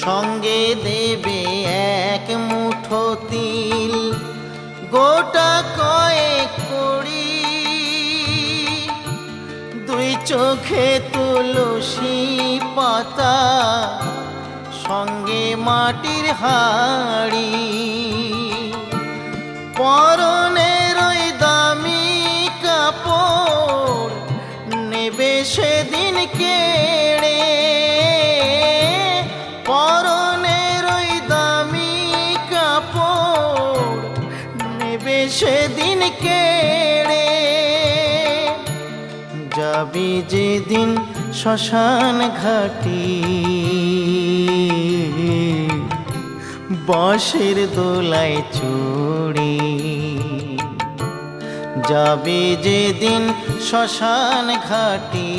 সঙ্গে দেবে এক মুঠো তিল, গোটা কয়েক কড়ি, দুই চোখে তুলসী পাতা, সঙ্গে মাটির হাড়ি। পরনের ওই দামি কাপড় নেবে সেদিন কেড়ে, পরনের ওই দামি কাপড় নেবে সেদিন কেড়ে। যাবি যেদিন শ্মশান ঘাটি, বাঁশের দোলায় চড়ে। যাবি যেদিন শ্মশান ঘাটি,